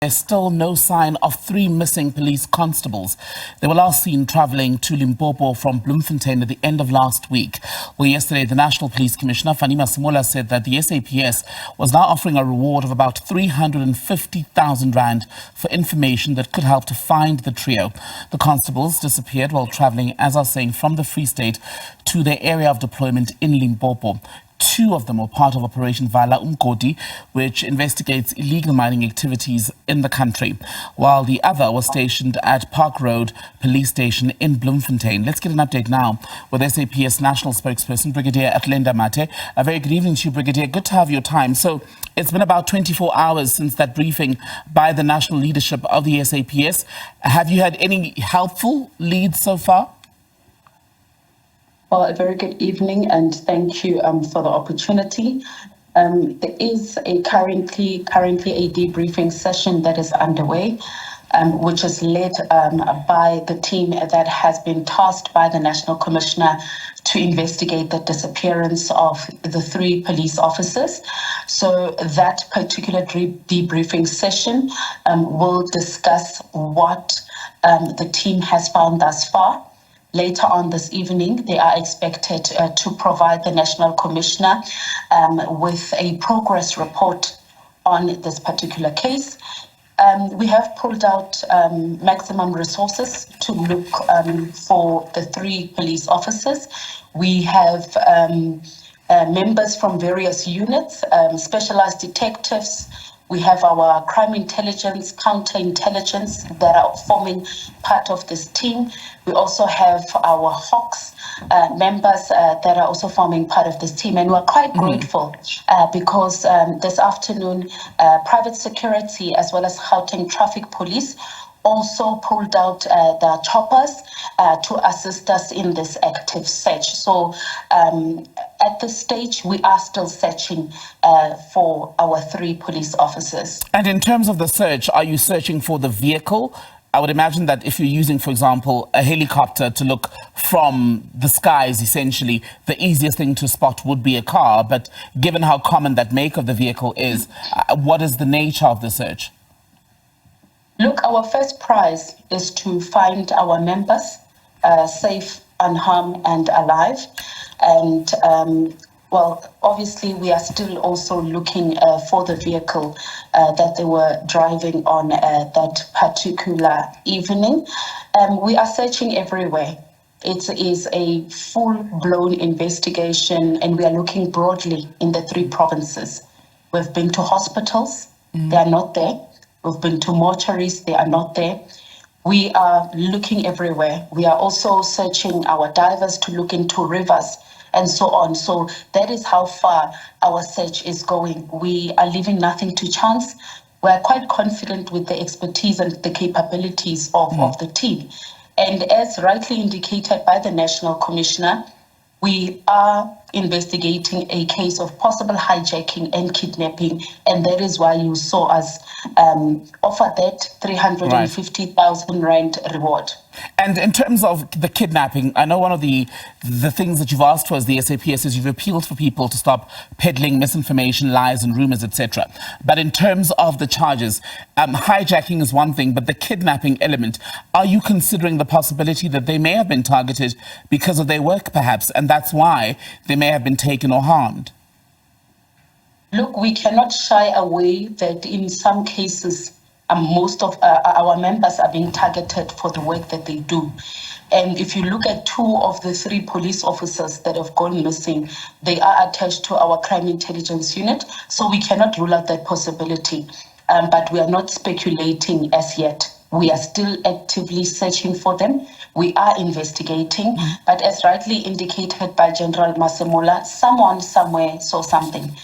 There's still no sign of 3 missing police constables. They were last seen travelling to Limpopo from Bloemfontein at the end of last week. Well, yesterday, the National Police Commissioner Fannie Masemola said that the SAPS was now offering a reward of about 350,000 rand for information that could help to find the trio. The constables disappeared while travelling, as I was saying, from the Free State to their area of deployment in Limpopo. 2 of them were part of Operation Vala Umgodi, which investigates illegal mining activities in the country, while the other was stationed at Park Road Police Station in Bloemfontein. Let's get an update now with SAPS National Spokesperson, Brig Athlenda Mathe. A very good evening to you, Brigadier. Good to have your time. So it's been about 24 hours since that briefing by the national leadership of the SAPS. Have you had any helpful leads so far? Well, a very good evening, and thank you for the opportunity. There is currently a debriefing session that is underway, which is led by the team that has been tasked by the National Commissioner to investigate the disappearance of the 3 police officers. So that particular debriefing session will discuss what the team has found thus far. Later on this evening, they are expected to provide the National Commissioner with a progress report on this particular case. We have pulled out maximum resources to look for the 3 police officers. We have members from various units, specialized detectives. We have our crime intelligence, counterintelligence that are forming part of this team. We also have our Hawks members that are also forming part of this team. And we're quite grateful because this afternoon, private security as well as Gauteng Traffic Police also pulled out the choppers to assist us in this active search. So at this stage, we are still searching for our 3 police officers. And in terms of the search, are you searching for the vehicle? I would imagine that if you're using, for example, a helicopter to look from the skies, essentially, the easiest thing to spot would be a car. But given how common that make of the vehicle is, what is the nature of the search? Look, our first prize is to find our members safe, unharmed and alive. And well, obviously, we are still also looking for the vehicle that they were driving on that particular evening. We are searching everywhere. It is a full-blown investigation, and we are looking broadly in the 3 provinces. We've been to hospitals, they are not there. We've been to mortuaries, they are not there. We are looking everywhere. We are also searching our divers to look into rivers and so on. So that is how far our search is going. We are leaving nothing to chance. We are quite confident with the expertise and the capabilities of the team. And as rightly indicated by the National Commissioner, we are investigating a case of possible hijacking and kidnapping, and that is why you saw us offer that 350,000 rand reward. And in terms of the kidnapping, I know one of the things that you've asked for as the SAPS is you've appealed for people to stop peddling misinformation, lies and rumours, etc. But in terms of the charges, hijacking is one thing, but the kidnapping element, are you considering the possibility that they may have been targeted because of their work perhaps, and that's why they may have been taken or harmed? Look, we cannot shy away that in some cases, most of our members are being targeted for the work that they do. And if you look at 2 of the 3 police officers that have gone missing, they are attached to our crime intelligence unit. So we cannot rule out that possibility. But we are not speculating as yet. We are still actively searching for them. We are investigating. But as rightly indicated by General Masemola, someone somewhere saw something.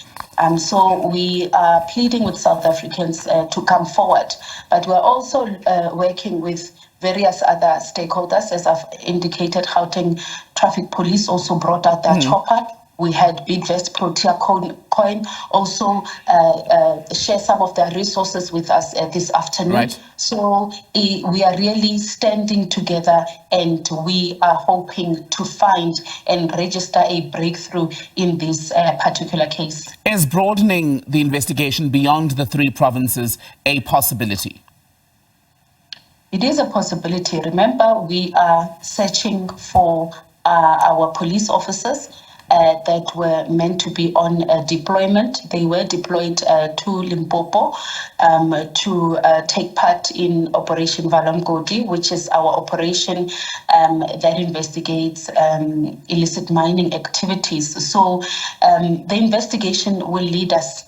So we are pleading with South Africans to come forward. But we're also working with various other stakeholders. As I've indicated, Gauteng Traffic Police also brought out their chopper We had Bidvest Protea Coin also share some of their resources with us this afternoon. Right. So we are really standing together, and we are hoping to find and register a breakthrough in this particular case. Is broadening the investigation beyond the 3 provinces a possibility? It is a possibility. Remember, we are searching for our police officers that were meant to be on deployment. They were deployed to Limpopo to take part in Operation Valongodi, which is our operation that investigates illicit mining activities. So the investigation will lead us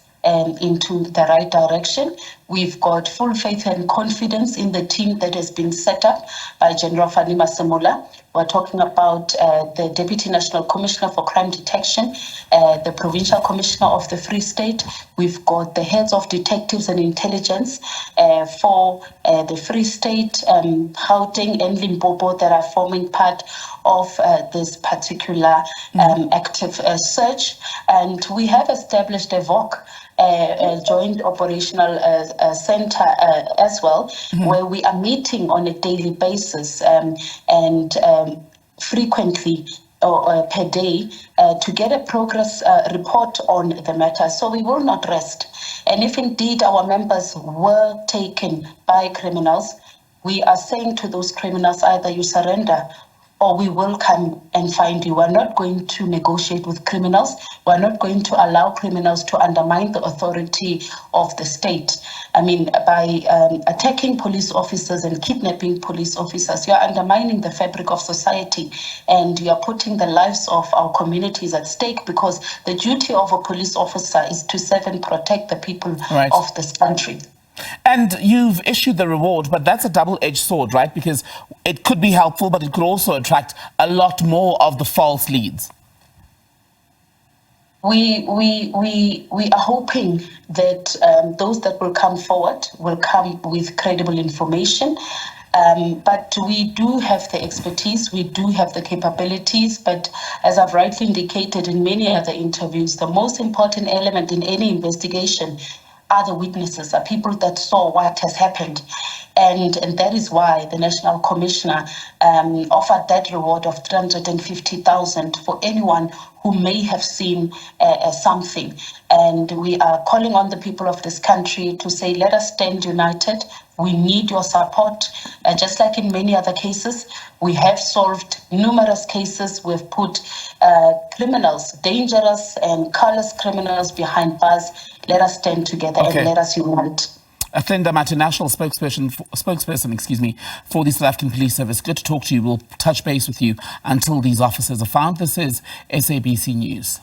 into the right direction. We've got full faith and confidence in the team that has been set up by General Fannie Masemola. We're talking about the Deputy National Commissioner for Crime Detection, the Provincial Commissioner of the Free State. We've got the heads of detectives and intelligence for the Free State, Gauteng and Limpopo that are forming part of this particular active search. And we have established a VOC, a joint operational center as well, where we are meeting on a daily basis and frequently or per day to get a progress report on the matter. So we will not rest. And if indeed our members were taken by criminals, we are saying to those criminals, either you surrender or we will come and find you. We're not going to negotiate with criminals. We're not going to allow criminals to undermine the authority of the state. I mean, by attacking police officers and kidnapping police officers, you're undermining the fabric of society, and you're putting the lives of our communities at stake, because the duty of a police officer is to serve and protect the people of this country. And you've issued the reward, but that's a double-edged sword, right? Because it could be helpful, but it could also attract a lot more of the false leads. We are hoping that those that will come forward will come with credible information. But we do have the expertise, we do have the capabilities, but as I've rightly indicated in many other interviews, the most important element in any investigation are the witnesses, are people that saw what has happened. And that is why the National Commissioner offered that reward of 350,000 for anyone who may have seen something. And we are calling on the people of this country to say, let us stand united. We need your support. Just like in many other cases, we have solved numerous cases. We've put criminals, dangerous and callous criminals behind bars. Let us stand together and let us unite. Athlenda Mathe, National spokesperson, for the South African Police Service. Good to talk to you. We'll touch base with you until these officers are found. This is SABC News.